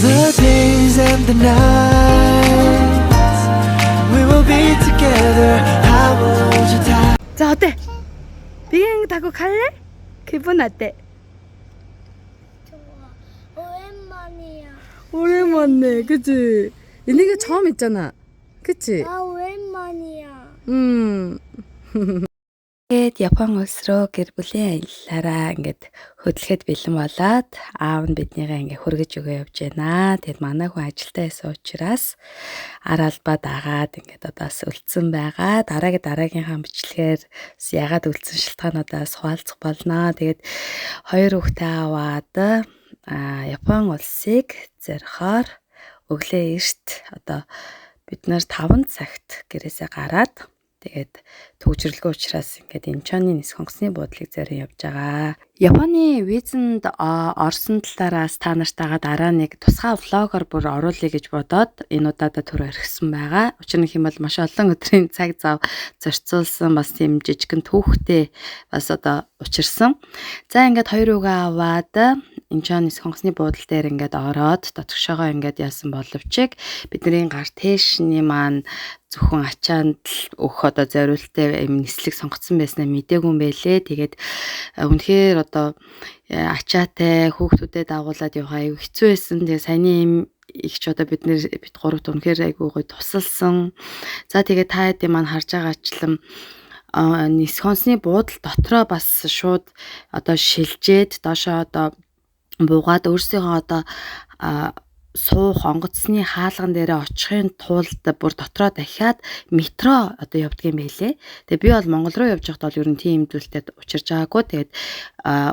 the days and the nights we will be together. I will hold you tight. 자, 어때? 비행기 타고 갈래? 기분 어때? 좋아. 오랜만이야. 오랜만에, 그치? 이게 처음 있잖아. 그치? 나 오랜만이야. Ингээд Япон улс руу гэр бүлийн аяллаараа ингээд хөдлөхөд бэлэн болоод аав нь биднийгээ ингээд хүргэж өгөө явж байна. Тэгэд манай хүн ажилдаа байсан учраас ар албаа дагаад ингээд одоос үлдсэн байгаа. Дараагийнхаа бичлэгээр ягаад үлдсэн шалтгаануудаас хуваалцах болно. Тэгээд хоёр хүүхдээ аваад Япон улсыг зөрхөөр өглөө эрт одоо бид нар 5 цагт гэрээсээ гараад тэгээд төвчрөлгөө учраас ингээд Инчоны нисэх онгоцны буудлыг зорин явж байгаа. Японы визэнд орсон талаараас та нартайгаа дараа нэг тусгай влогоор бүр оруулъя гэж бодоод энэ удаадаа түр орхисон байгаа. Учир нь хэмээл маш олон өдрийн цаг зав зарцуулсан бас тийм жижигэн түүхтэй бас одоо учирсан. За ингээд хоёр үгээ аваад Инчоны нисэх онгоцны буудлын дээр ингээд ороод дотгошоогоо ингээд яасан боловч бидний гар тээшний маань зөвхөн ачаанд өгөх одоо зориулттай юм нислэг сонгоцсон байснаа мэдээгүй юм байлээ. Тэгээд үнэхээр одоо ачаатай хүүхдүүдэд дагуулад явах аюу хэцүү байсан. Тэгээ саяны юм их ч одоо бид гуравт үнэхээр аюу гой тусалсан. За тэгээд та хэд маань харж байгаачлан нисэх онгоцны буудлын дотроо бас шууд одоо шилжээд доошоо одоо буугаад өөрсдийнхөө одоо суух онгоцны хаалган дээрээ очихын тулд бүр дотроо дахиад метро одоо явдгийм байлээ. Тэгээ би бол Монгол руу явж байхдаа бол ер нь тийм зүйлтэй учирж байгаагүй. Тэгээд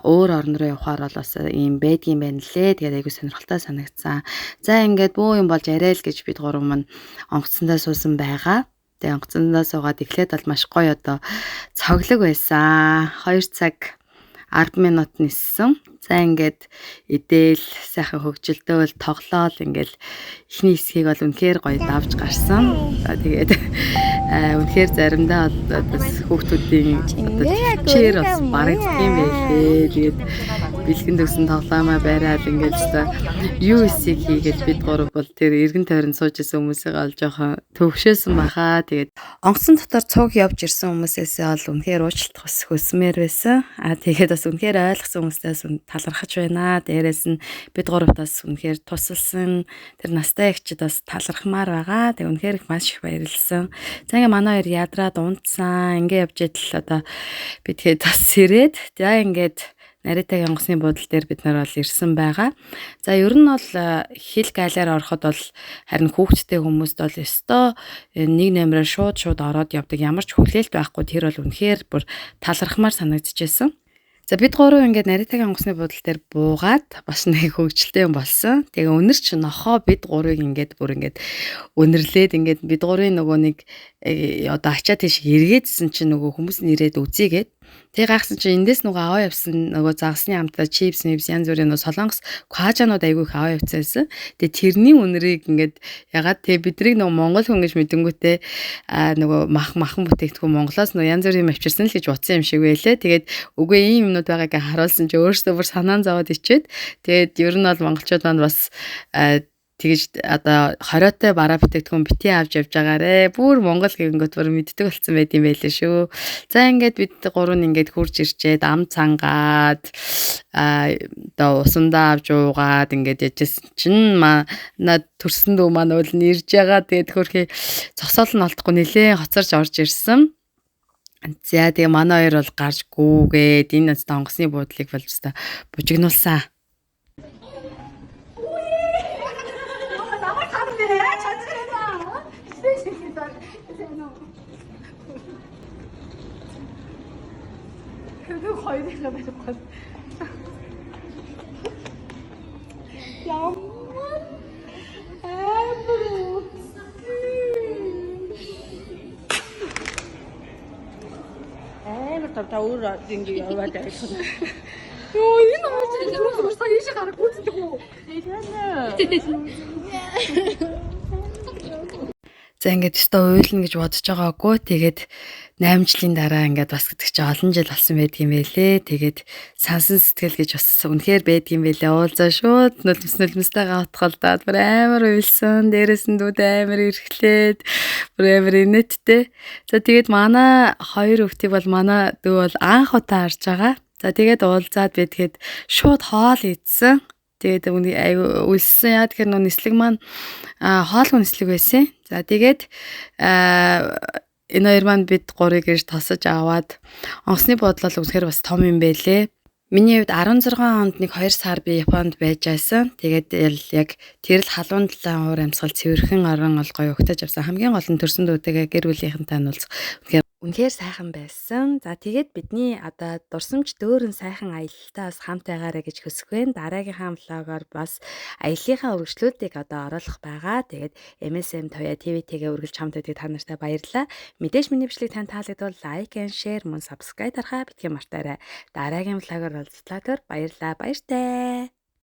өөр орн руу явахаар бол бас ийм байдгийм байна лээ. Тэгээд айгүй сонирхолтой санагдсан. За ингээд бөө юм болж арай л гэж бид гурав маань онгоцсондоо суусан байгаа. Тэгээ онгоцсондоо суугаад эхлээд бол маш гоё одоо цоглог байсан. 2 цаг 10 минут ниссэн. За ингээд эдээл сайхан хөгжилдөөл тоглоол ингээл эхний хэсгийг бол үнэхээр гоё давж гарсан. За тэгээд үнэхээр заримдаа бас хүүхдүүдийн чир бас барагдсан юм байлээ. Тэгээд бэлгэн төгсөн тоглоомоо бариад ингээл USC хийгээд бид гурав бол тэр эргэн тойронд сууж исэн хүмүүсийг олж жоохон төвшөөсөн баха. Тэгээд онгоцон дотор цуг явж ирсэн хүмүүсээсээ бол үнэхээр уучлалт бас хүсмээр байсан. Тэгээд бас үнэхээр ойлгосон хүмүүстээс талархаж байна. Дээрээс нь бид гуравтаас үнэхээр тусалсан тэр настай эгчид бас талархмаар байгаа. Тэг үнэхээр их маш их баярлсан. За ингээ манай хоёр ядраад унтсан. Ингээ явж идэл одоо бид тэгээд бас сэрээд за ингээд Наритагийн онгоцны буудлын дээр бид нар бол ирсэн байгаа. За ер нь бол хил галаар ороход бол харин хүүхдтэй хүмүүст бол өстой нэг номероор шууд ороод явдаг. Ямар ч хүлээлт байхгүй. Тэр бол үнэхээр бүр талархмаар санагдчихсэн. За бид гурав ингээд Наритагийн онгоцны буудлын дээр буугаад бас нэг хөвгчлээ юм болсон. Тэгээ өнөр ч нохоо бид гурыг ингээд бүр ингээд өнөрлээд ингээд бид гурын нөгөө нэг одоо ачаа тийш эргээдсэн чинь нөгөө хүмүүс нэрээд үзьгээд тэг гайхсан чинь эндээс нөгөө аваа явсан нөгөө загсны хамтаа чипс янз бүрийн нөгөө солонгос кважанууд айгүй их аваа явцсан. Тэгээ тэрний үнэрийг ингээд ягаад тэг бидрийг нөгөө монгол хүн гэж мэдэнгүүтээ нөгөө махан бүтээгдэхүүн Монголоос нөгөө янз бүрийн авчирсан л гэж утсан юм шиг байлээ. Тэгээд үгүй ийм юмнууд байгааг харуулсан чи өөрөөсөө бүр санаан зовоод ичээд тэгээд ер нь бол монголчууд маань бас тэгэж одоо хориотой бараа бүтээгдэхүүн бити авч явж байгаарэ. Бүр Монгол гэнгүүт бүр мэддэг болсон байт юм байлээ шүү. За ингээд бид гурав нь ингээд хурж ирчээд ам цангаад одоо усандаа авч уугаад ингээд яжсэн чинь над төрсөн дүү маань уул нэрж байгаа. Тэгээд хөрхий цогсоол нь олдохгүй нэлээ хоцорж орж ирсэн. За тэгээ манай хоёр бол гарч гүүгээд энэ онгоцны буудлыг болж та бужигнуулсан. За ингээд өстө уйлна гэж бодож байгаагүй. Тэгээд 8 жилийн дараа ингээд бас гэдэг чи олон жил болсон байдгийм байлээ. Тэгээд сансан сэтгэл гэж бас үнэхээр байдгийм байлээ. Уулзаа шууд нулимстэйгээ утгалдаад бүр амар уйлсан. Дээрээс нь дүүд амар ирэхлээд бүр амар инээдтэй. За тэгээд манай хоёр хүүхдийг бол манай дүү бол анх удаа харж байгаа. За тэгээд уулзаад бидгээд шууд хоол идсэн. Тэгээд үний аюу үлссэн. Яа тэгэхээр нөө нислэг маань хоолгүй нислэг байсан. За тэгээд энэ хоёр маань бид гурыг ирж тосож аваад онгоцны бодлол үнэхээр бас том юм байлээ. Миний хувьд 16 онд нэг 2 сар би Японд байж байсан. Тэгээд яг тэр л халуун талын уур амьсгал цэвэрхэн орон ол гоё өгтөж авсан. Хамгийн гол нь төрсөн дүүтэйгээ гэр бүлийнхэнтэй нь уулзах үнэхээр сайхан байсан. За тэгээд бидний одоо дурсамж дөөрн сайхан аялалтай бас хамт байгаарэ гэж хүсэх байна. Дараагийнхаа влогоор бас аяллахаа үргэлжлүүлдэг одоо оруулах байгаа. Тэгээд MSM Toya TV-тэйгээ үргэлж хамт байдаг та нартай баярлалаа. Мэдээж миний бичлэг тань таалагдвал лайк and share мөн subscribe дарахаа битгий мартаарай. Дараагийн влогоор уулзлаа баярлалаа. Баяртай.